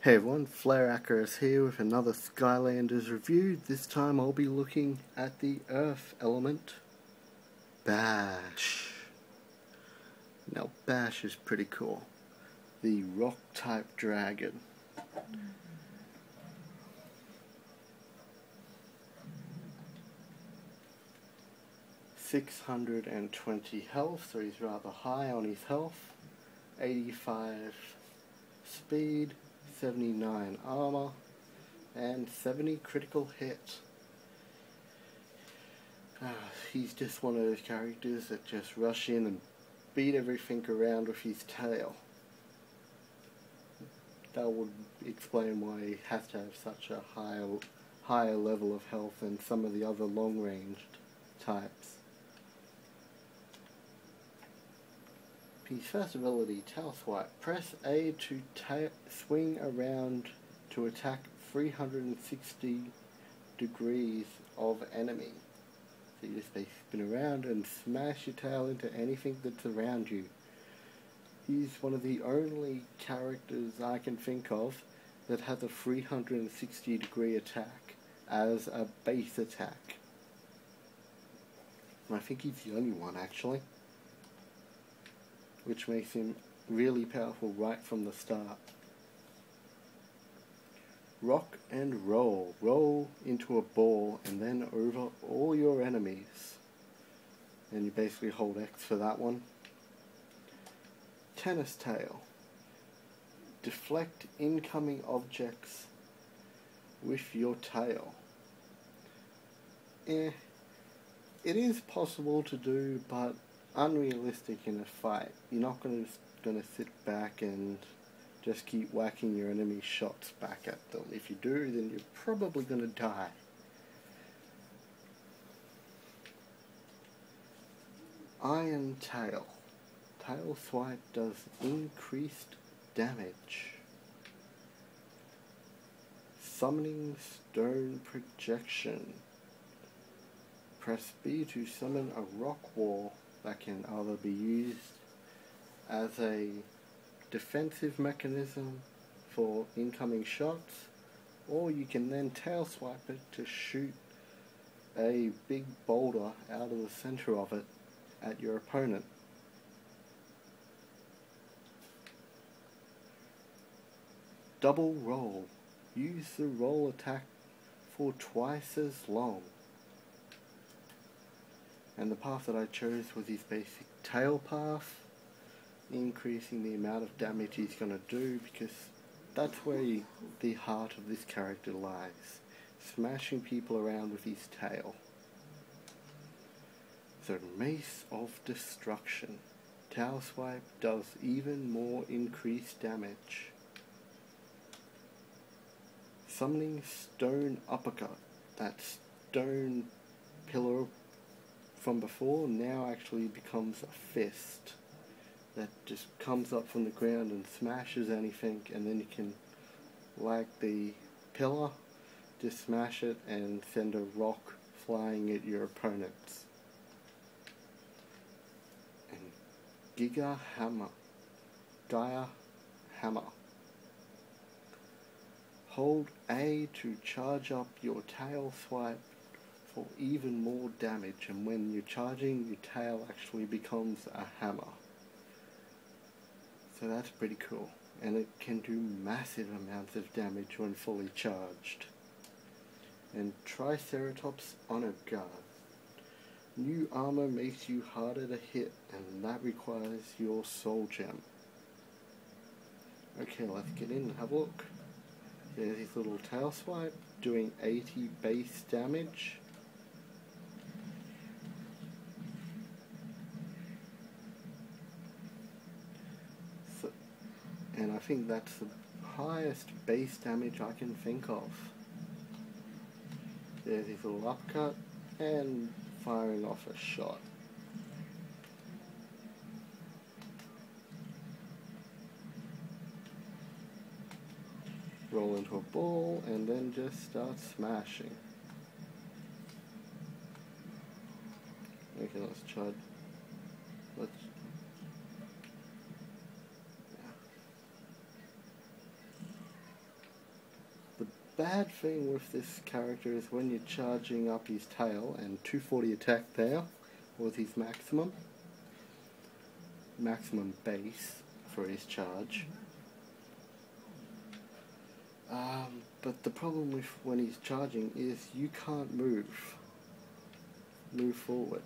Hey everyone, Flare Acros here with another Skylanders review. This time I'll be looking at the Earth element, Bash. Now Bash is pretty cool. The rock type dragon. .620 health, so he's rather high on his health. 85 speed, 79 armor, and 70 critical hit. He's just one of those characters that just rush in and beat everything around with his tail. That would explain why he has to have such a higher level of health than some of the other long-ranged types. His first ability, Tail Swipe. Press A to swing around to attack 360 degrees of enemy. So you just spin around and smash your tail into anything that's around you. He's one of the only characters I can think of that has a 360 degree attack as a base attack. And I think he's the only one actually, which makes him really powerful right from the start. Rock and roll. Roll into a ball and then over all your enemies. And you basically hold X for that one. Tennis tail. Deflect incoming objects with your tail. It is possible to do, but unrealistic in a fight. You're not going to sit back and just keep whacking your enemy shots back at them. If you do, then you're probably going to die. Iron tail. Tail swipe does increased damage. Summoning stone projection. Press B to summon a rock wall that can either be used as a defensive mechanism for incoming shots, or you can then tail swipe it to shoot a big boulder out of the center of it at your opponent. Double roll. Use the roll attack for twice as long. And the path that I chose was his basic tail path, increasing the amount of damage he's going to do, because that's where the heart of this character lies. Smashing people around with his tail. So Mace of Destruction. Tail swipe does even more increased damage. Summoning stone uppercut. That stone pillar from before now actually becomes a fist that just comes up from the ground and smashes anything, and then you can, like the pillar, just smash it and send a rock flying at your opponents. And Gaia Hammer. Hold A to charge up your tail swipe for even more damage, and when you're charging, your tail actually becomes a hammer. So that's pretty cool, and it can do massive amounts of damage when fully charged. And Triceratops Honor Guard. New armor makes you harder to hit, and that requires your soul gem. Okay, let's get in and have a look. There's his little tail swipe, doing 80 base damage. And I think that's the highest base damage I can think of. There's his little uppercut and firing off a shot. Roll into a ball and then just start smashing. Okay, let's try. bad thing with this character is when you're charging up his tail, and 240 attack there was his maximum base for his charge. But the problem with when he's charging is you can't move forward.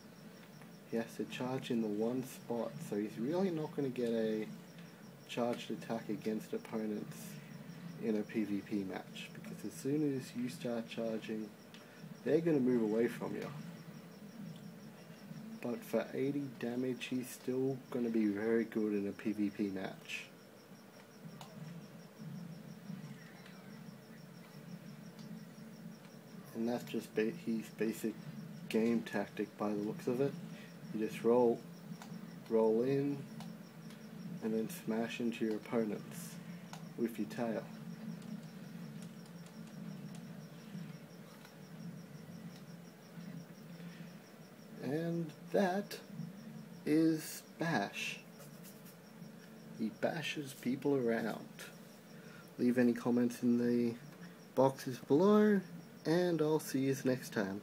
He has to charge in the one spot, so he's really not going to get a charged attack against opponents in a PvP match, because as soon as you start charging, they're going to move away from you. But for 80 damage, he's still going to be very good in a PvP match. And that's just his basic game tactic by the looks of it. You just roll in, and then smash into your opponents with your tail. And that is Bash. He bashes people around. Leave any comments in the boxes below, and I'll see you next time.